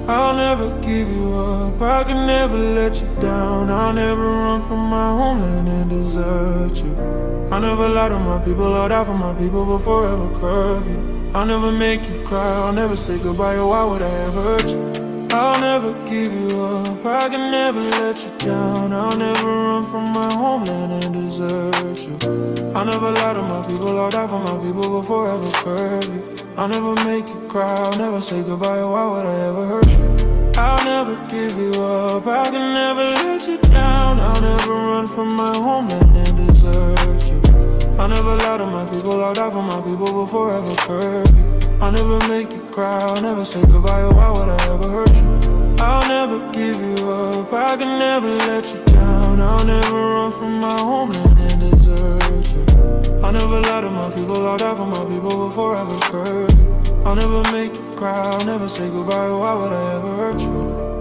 I'll never give you up, I can never let you down. I'll never run from my homeland and desert you. I'll never lie to my people or die for my people, but forever curve you. I'll never make you cry, I'll never say goodbye, or why would I ever hurt you? I'll never give you up, I can never let you down. I'll never run from my homeland and desert you. I'll never lie to my people or die for my people, but forever curve you. I'll never make you cry, I'll never say goodbye, or why would I ever hurt you? I'll never give you up, I can never let you down. I'll never run from my homeland and desert you. I'll never lie to my people, I'll die for my people, but forever curve you. I'll never make you cry, I'll never say goodbye, or why would I ever hurt you? I'll never give you up, I can never let you down. I'll never run from my homeland and desert you. I'll never lie to my people, I'll die for my people, but forever curve you. I'll never make you cry, I'll never say goodbye, or why would I ever hurt you?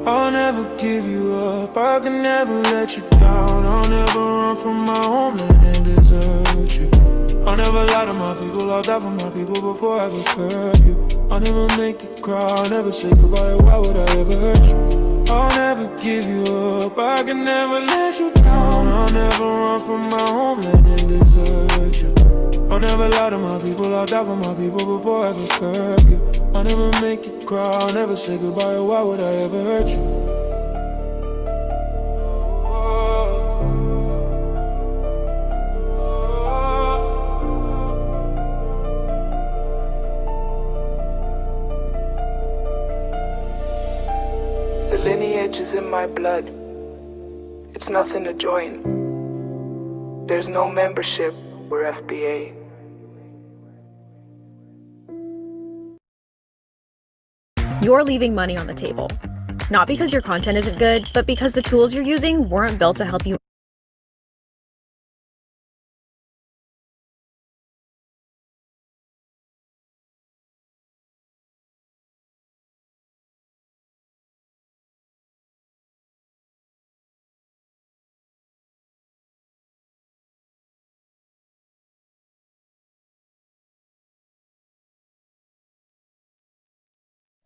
I'll never give you up, I can never let you down. I'll never run from my homeland and desert you. I'll never lie to my people, I'll die for my people before I ever curve you. I'll never make you cry, I'll never say goodbye, why would I ever hurt you? I'll never give you up, I can never let you down. I'll never run from my homeland and desert you. I'll never lie to my people, I'll die for my people before I ever curve you. I'll never make you cry, I'll never say goodbye, why would I ever hurt you? The lineage is in my blood. It's nothing to join. There's no membership. We're FBA. You're leaving money on the table. Not because your content isn't good, but because the tools you're using weren't built to help you.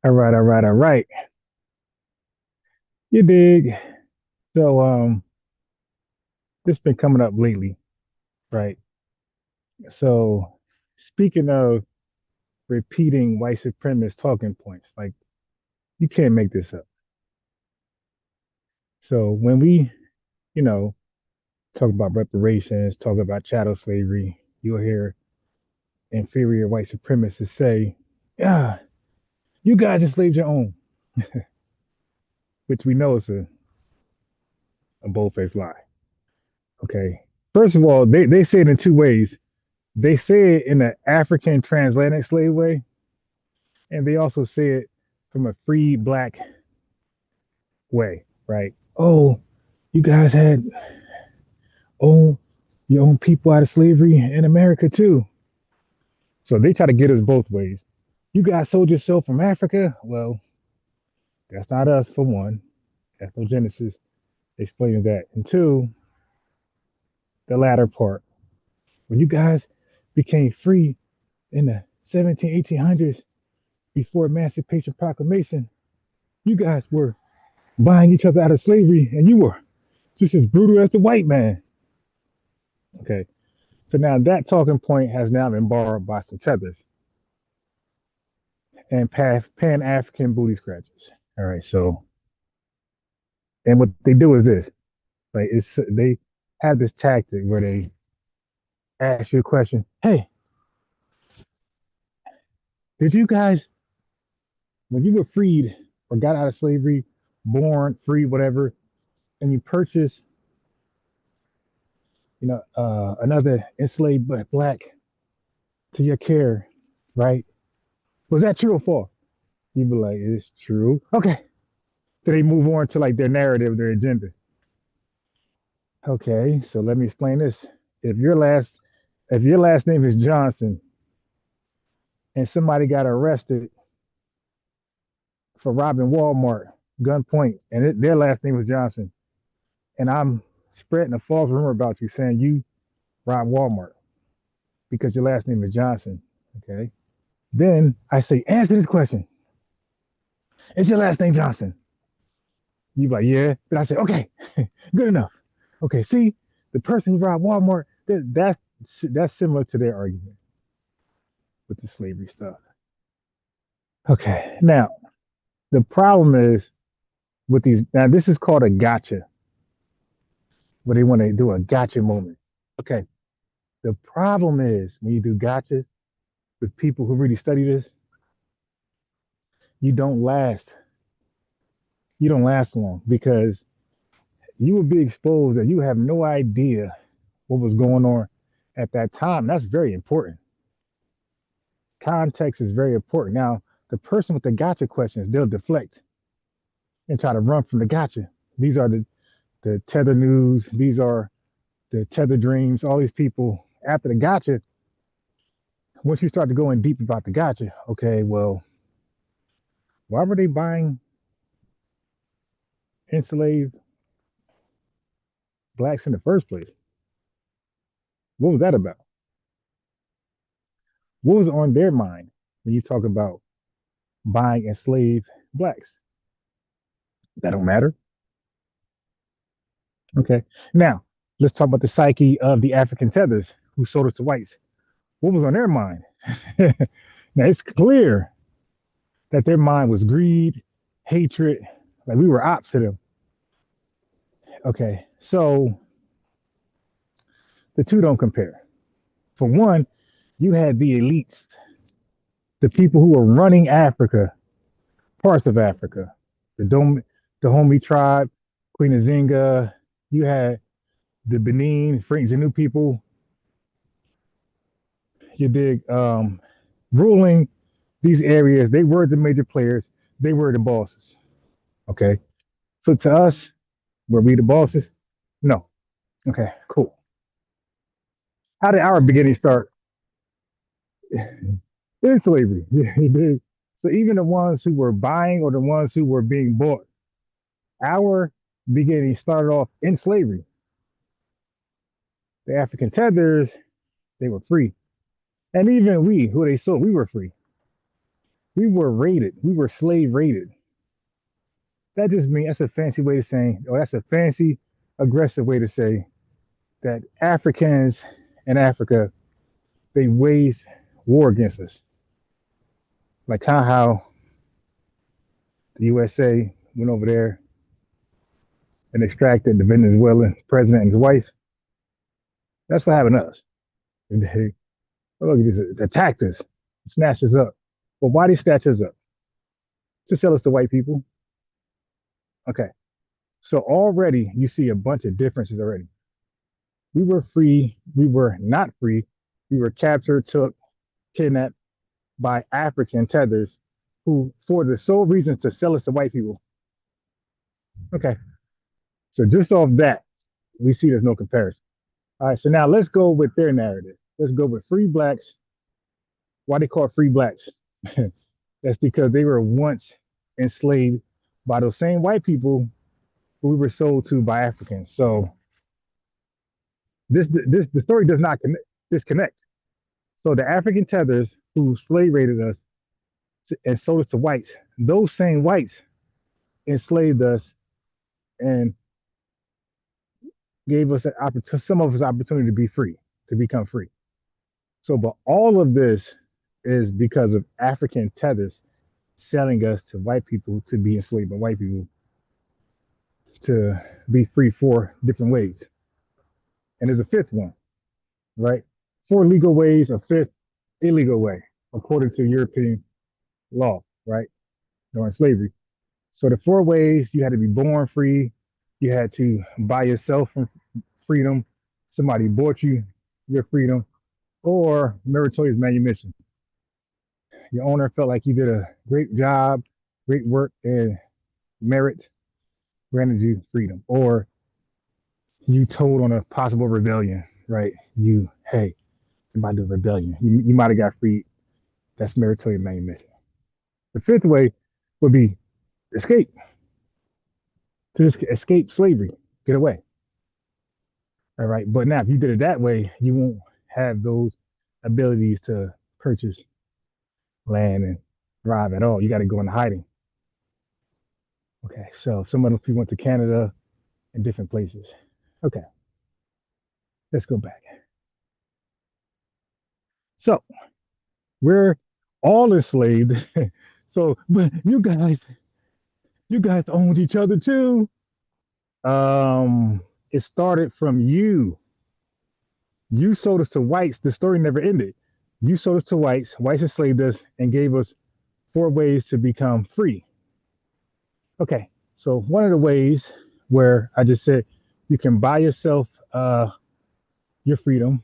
All right. You dig? So, this been coming up lately, right? So, speaking of repeating white supremacist talking points, like you can't make this up. So when we, you know, talk about reparations, talk about chattel slavery, you'll hear inferior white supremacists say, "Yeah, you guys enslaved your own," which we know is a bold-faced lie. Okay. First of all, they say it in two ways. They say it in the African transatlantic slave way, and they also say it from a free black way, right? Oh, you guys had your own people out of slavery in America too. So they try to get us both ways. You guys sold yourself from Africa? Well, that's not us for one. Ethnogenesis explaining that. And two, the latter part. When you guys became free in the 1800s before Emancipation Proclamation, you guys were buying each other out of slavery and you were just as brutal as the white man. Okay. So now that talking point has now been borrowed by some tethers and Pan-African booty scratchers. All right. So, and what they do is this, like they have this tactic where they ask you a question. Hey, did you guys When you were freed or got out of slavery, born free, whatever, and you purchase, another enslaved black to your care, right? Was that true or false? You'd be like, it's true. Okay. So they move on to like their narrative, their agenda. Okay, so let me explain this. If your last if your last name is Johnson and somebody got arrested for robbing Walmart, gunpoint, and their last name was Johnson, and I'm spreading a false rumor about you saying you robbed Walmart because your last name is Johnson, okay? Then I say, answer this question. Is your last name Johnson? You like, yeah. Then I say, okay, good enough. Okay, see, the person who robbed Walmart, that's similar to their argument with the slavery stuff. Okay, now the problem is with these. Now this is called a gotcha, where they want to do a gotcha moment. Okay, the problem is when you do gotchas with people who really study this, you don't last. You don't last long because you will be exposed that you have no idea what was going on at that time. That's very important. Context is very important. Now, the person with the gotcha questions, they'll deflect and try to run from the gotcha. These are the tether news. These are the tether dreams. All these people after the gotcha. Once you start to go in deep about the gotcha, okay, well, why were they buying enslaved blacks in the first place? What was that about? What was on their mind when you talk about buying enslaved blacks? That don't matter. Okay. Now, let's talk about the psyche of the African tethers who sold it to whites. What was on their mind? Now, it's clear that their mind was greed, hatred, like we were ops to them. Okay. So the two don't compare. For one, you had the elites, the people who were running Africa, parts of Africa, the Dahomey tribe, Queen Azinga. You had the Benin, French and New people. You dig, ruling these areas. They were the major players. They were the bosses. Okay. So to us, were we the bosses? No. Okay, cool. How did our beginning start? In slavery. So even the ones who were buying or the ones who were being bought, our beginning started off in slavery. The African tethers, they were free. And even we, who they sold, we were free. We were raided. We were slave raided. That just means that's a fancy way to say, or that's a fancy, aggressive way to say that Africans in Africa, they waged war against us. Like how the USA went over there and extracted the Venezuelan president and his wife. That's what happened to us. And they, oh, look at this, attacked us, snatched us up. But why they snatch us up? To sell us to white people. Okay. So already you see a bunch of differences already. We were free. We were not free. We were captured, took, kidnapped by African tethers who, for the sole reason to sell us to white people. Okay. So just off that, we see there's no comparison. All right. So now let's go with their narrative. Let's go with free blacks. Why they call it free blacks? That's because they were once enslaved by those same white people who we were sold to by Africans. So the story does not disconnect. So the African tethers who slave raided us and sold us to whites, those same whites enslaved us and gave us some of us opportunity to be free, to become free. So, but all of this is because of African tethers selling us to white people to be enslaved by white people to be free four different ways. And there's a fifth one, right? Four legal ways, a fifth illegal way, according to European law, right? during slavery. So the four ways: you had to be born free, you had to buy yourself from freedom, somebody bought you your freedom, or meritorious manumission. Your owner felt like you did a great job, great work, and merit granted you freedom. Or you told on a possible rebellion, right? Hey, I'm about to do a rebellion. You might have got freed. That's meritorious manumission. The fifth way would be escape, to just escape slavery, get away. All right. But now, if you did it that way, you won't have those abilities to purchase land and thrive at all. You got to go into hiding. Okay. So some of those people went to Canada and different places. Okay. Let's go back. So we're all enslaved. So, but you guys owned each other too. It started from you. You sold us to whites. The story never ended. You sold us to whites. Whites enslaved us and gave us four ways to become free. Okay, so one of the ways where I just said you can buy yourself your freedom,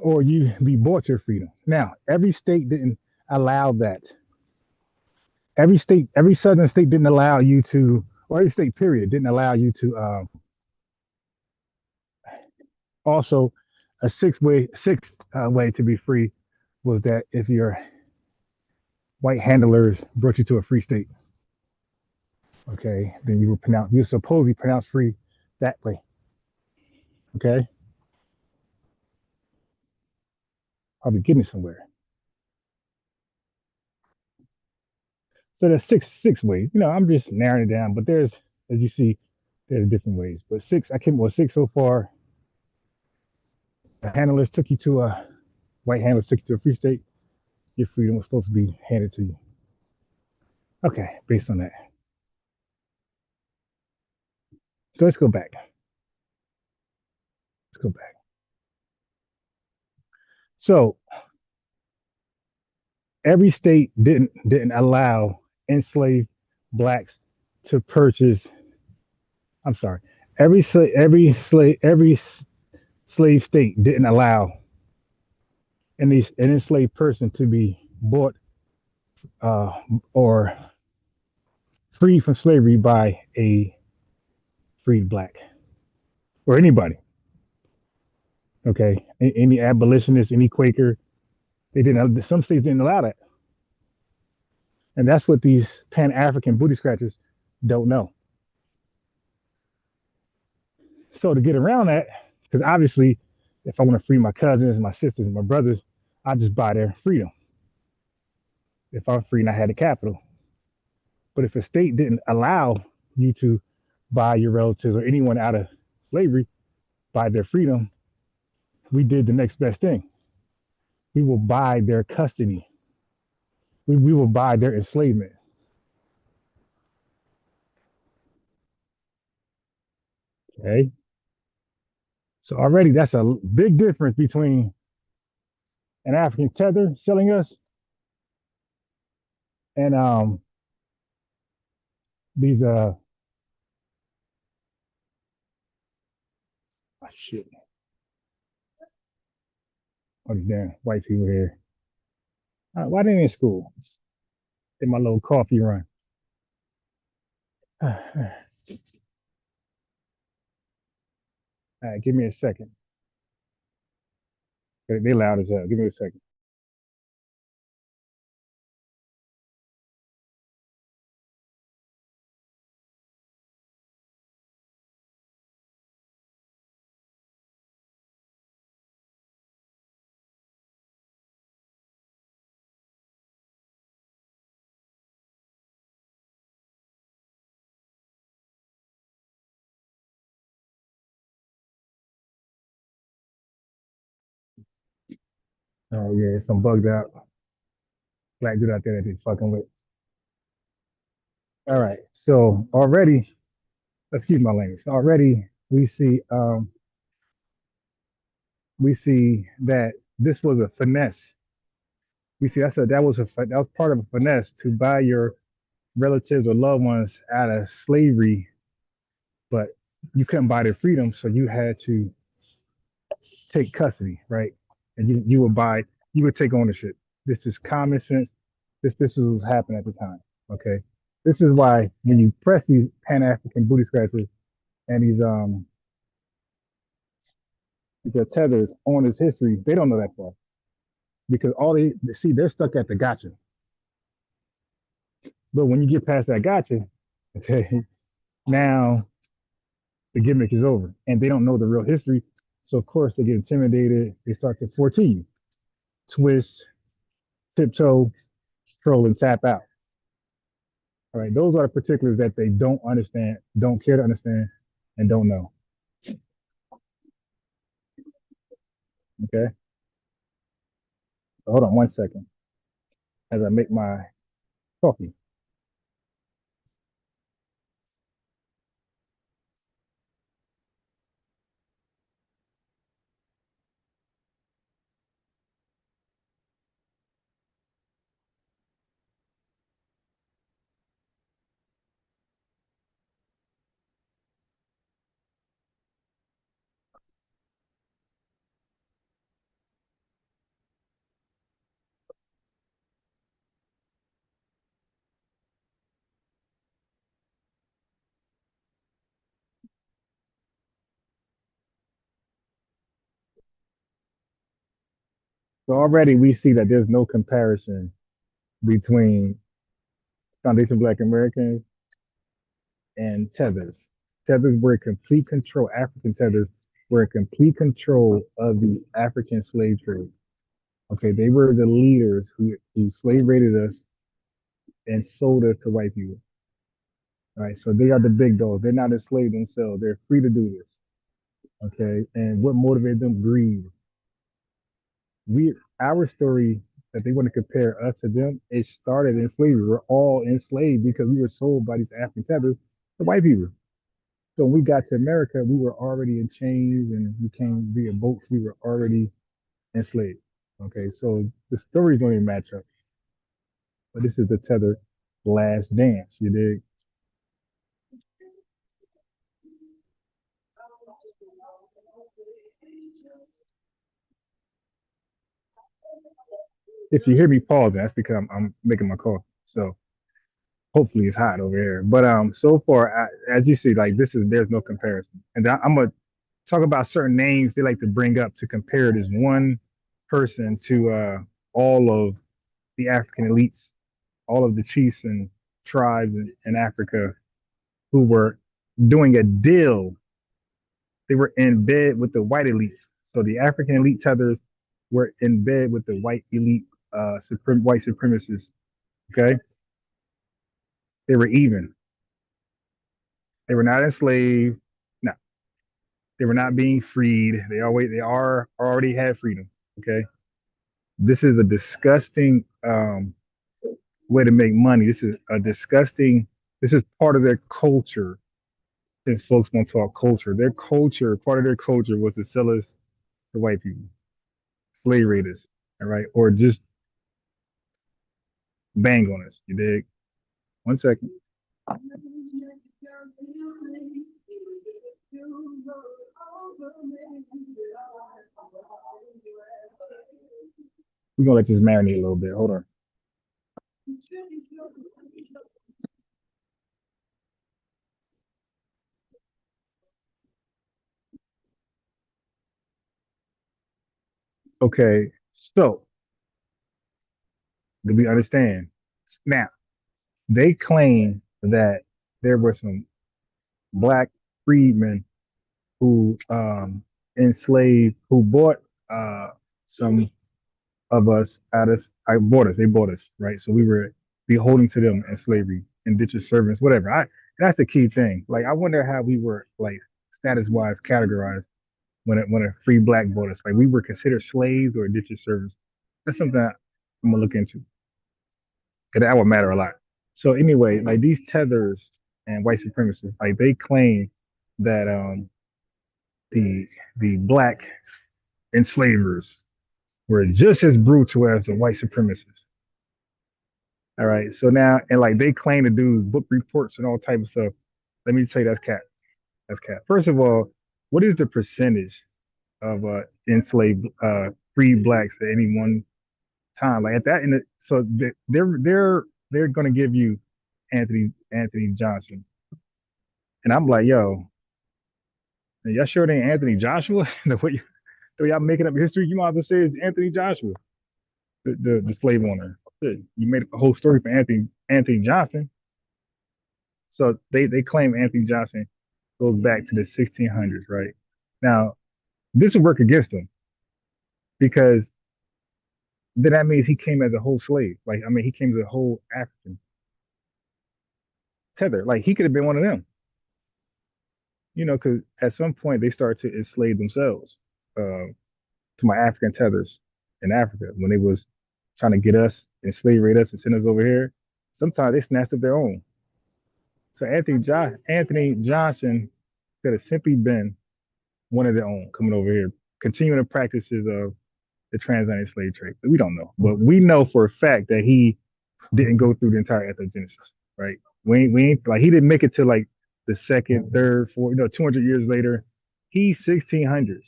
or you be bought your freedom. Now, every state didn't allow that. Every southern state didn't allow you to, or every state period didn't allow you to. Also, a sixth way to be free was that if your white handlers brought you to a free state, okay, then you're supposedly pronounced free that way. Okay, I'll be getting somewhere. So there's six ways. I'm just narrowing it down, but there's, as you see, there's different ways. But six, I came up with six so far. The handlers took you to a white handlers took you to a free state. Your freedom was supposed to be handed to you. Okay, based on that. So let's go back. Let's go back. So every state didn't allow enslaved blacks to purchase. I'm sorry. Every slave state didn't allow an enslaved person to be bought uh, or freed from slavery by a freed black or anybody. Okay, any abolitionist, any Quaker, they didn't. Some states didn't allow that, and that's what these Pan-African booty scratchers don't know. So to get around that, because obviously, if I want to free my cousins, my sisters, and my brothers, I just buy their freedom. If I'm free and I had the capital, but if a state didn't allow you to buy your relatives or anyone out of slavery by their freedom, we did the next best thing. We will buy their custody. We will buy their enslavement. Okay. So already that's a big difference between an African tether selling us and these shit. Oh, these damn white people here. Why they in school? Did my little coffee run. All right, give me a second. They loud as hell. Give me a second. Oh yeah, it's some bugged out black dude out there that they fucking with. All right, so already, excuse my language. Already, we see that this was a finesse We see that was part of a finesse to buy your relatives or loved ones out of slavery, but you couldn't buy their freedom, so you had to take custody, right? And you would take ownership. This is common sense. This is what's happening at the time. Okay. This is why when you press these Pan-African booty scratchers and these tethers on this history, they don't know that far because all they see they're stuck at the gotcha. But when you get past that gotcha, okay, now the gimmick is over and they don't know the real history. So of course they get intimidated. They start to foretee you, twist, tiptoe, troll, and tap out. All right, those are the particulars that they don't understand, don't care to understand, and don't know. Okay, so hold on 1 second as I make my coffee. So already we see that there's no comparison between Foundation Black Americans and tethers. Tethers were in complete control. African tethers were in complete control of the African slave trade. Okay, they were the leaders who slave raided us and sold us to white people. All right, so they are the big dogs. They're not enslaved themselves. They're free to do this. Okay, and what motivated them? Greed. Our story that they want to compare us to them, it started in slavery. We're all enslaved because we were sold by these African tethers to white people. So when we got to America, we were already in chains and we came via boats. We were already enslaved. Okay, so the stories don't even match up. But this is the tether last dance. You dig? If you hear me pausing, that's because I'm making my coffee. So hopefully it's hot over here. But so far, as you see, like there's no comparison. And I'm gonna talk about certain names they like to bring up to compare this one person to all of the African elites, all of the chiefs and tribes in Africa who were doing a deal. They were in bed with the white elites. So the African elite tethers were in bed with the white elite, white supremacists. Okay, they were even. They were not enslaved. No, they were not being freed. They already had freedom. Okay, this is a disgusting way to make money. This is a disgusting. This is part of their culture. Since folks want to talk culture, part of their culture was to sell us to white people, slave raiders, all right, or just bang on us. You dig? 1 second. We're gonna let this marinate a little bit. Hold on. Okay, so do we understand? Now, they claim that there were some black freedmen who who bought some of us out of, they bought us, right? So we were beholden to them in slavery, indentured servants, whatever. That's a key thing. Like, I wonder how we were like status wise categorized when a free black bought us. Like, we were considered slaves or indentured servants. That's something I'm gonna look into. 'Cause that would matter a lot. So anyway, like these tethers and white supremacists, like they claim that the black enslavers were just as brutal as the white supremacists. All right. So now, and like they claim to do book reports and all type of stuff. Let me tell you that's cap. That's cap. First of all, what is the percentage of enslaved free blacks at any one time? Like at that, so they're going to give you Anthony Johnson, and I'm like, yo, y'all sure it ain't Anthony Joshua? The way y'all making up history, you might as well say it's Anthony Joshua, the slave owner. You made a whole story for Anthony Johnson. So they claim Anthony Johnson goes back to the 1600s, right? Now, this would work against him because then that means he came as a whole slave. Like, I mean, he came as a whole African tether. Like, he could have been one of them, because at some point they started to enslave themselves to my African tethers in Africa when they was trying to get us, enslave us, and send us over here. Sometimes they snatched up their own. So Anthony Johnson could have simply been one of their own coming over here, continuing the practices of the transatlantic slave trade. We don't know, but we know for a fact that he didn't go through the entire ethnogenesis, right? We ain't like he didn't make it to like the second, third, fourth, 200 years later. He's 1600s.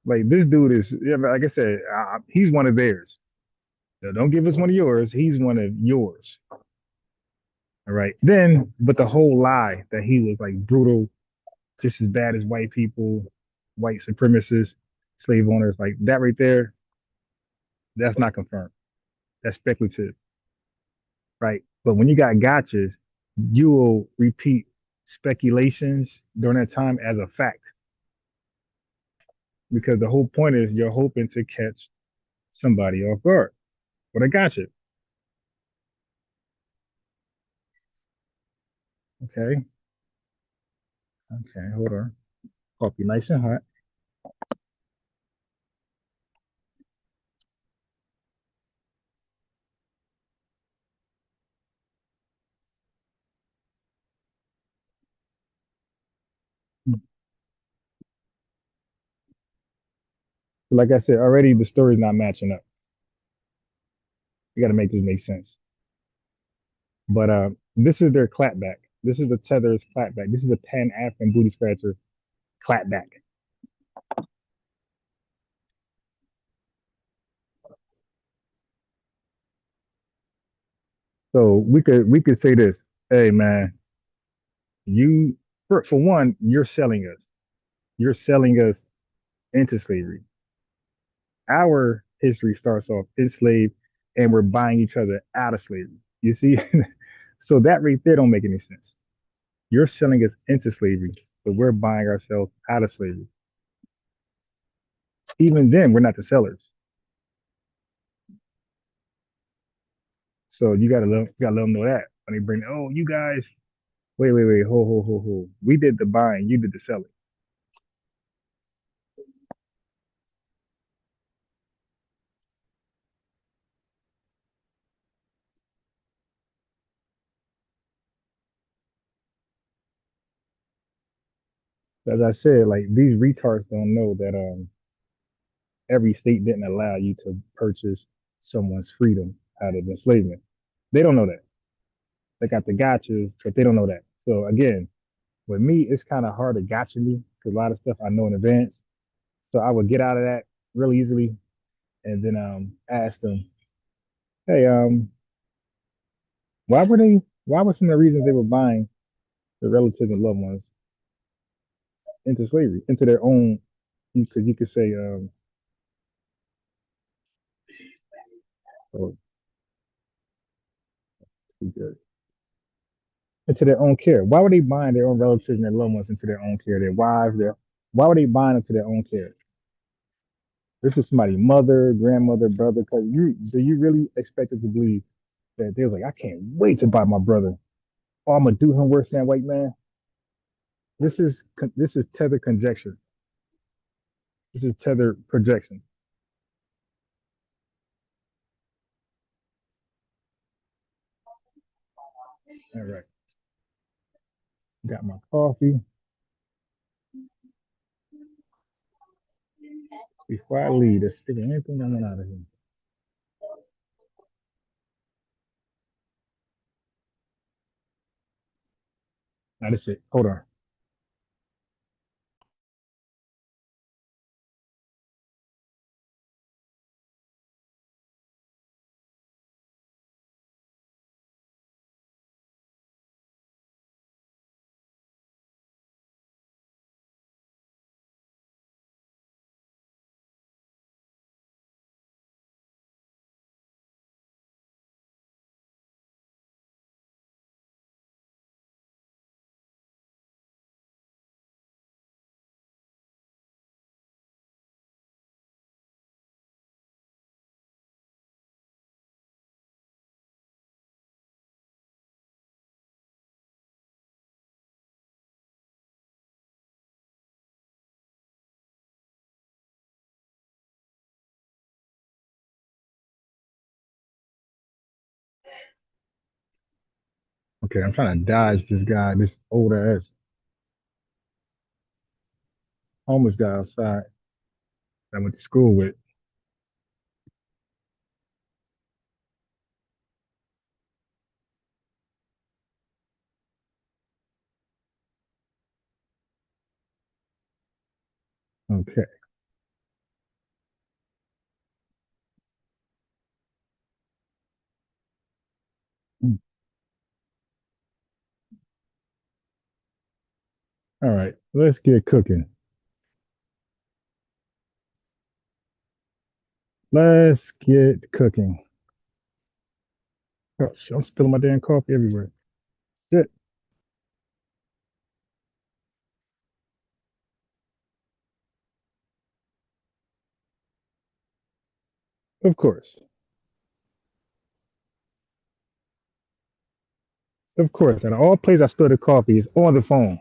Like this dude is, yeah, like I said, he's one of theirs. So don't give us one of yours. He's one of yours. All right. Then, but the whole lie that he was like brutal, just as bad as white people, white supremacists, slave owners, like that right there, that's not confirmed. That's speculative, right? But when you got gotchas, you will repeat speculations during that time as a fact. Because the whole point is you're hoping to catch somebody off guard. But I got you. Okay. Okay, hold on. Coffee nice and hot. Like I said, already the story's not matching up. You got to make this make sense. But this is their clapback. This is the Tethers clapback. This is the Pan-African booty scratcher clapback. So we could say this. Hey man, you for one, you're selling us. You're selling us into slavery. Our history starts off enslaved, and we're buying each other out of slavery. You see, so that right there don't make any sense. You're selling us into slavery, but we're buying ourselves out of slavery. Even then, we're not the sellers. So you gotta let them know that when they bring, oh, you guys, wait, hold. We did the buying, you did the selling. As I said, like these retards don't know that every state didn't allow you to purchase someone's freedom out of enslavement. They don't know that. They got the gotchas, but they don't know that. So again, with me, it's kind of hard to gotcha me because a lot of stuff I know in advance. So I would get out of that real easily and then ask them, hey, why were some of the reasons they were buying their relatives and loved ones into slavery, into their own, because you could say, oh, good, into their own care. Why were they buying their own relatives and their loved ones into their own care? Their wives, why were they buying into their own care? This is somebody's mother, grandmother, brother. Cause do you really expect us to believe that they was like, I can't wait to buy my brother. Oh, I'm gonna do him worse than that white man. This is tether conjecture. This is tether projection. All right, got my coffee. Before I leave, let's figure anything I want out of here. Now that's it. Hold on. Okay, I'm trying to dodge this guy, this old ass homeless guy outside that I went to school with. Okay. Mm. All right, let's get cooking. Let's get cooking. Oh, shit, I'm spilling my damn coffee everywhere. Shit. Of course. Of course. Out of all places I spilled the coffee is on the phone.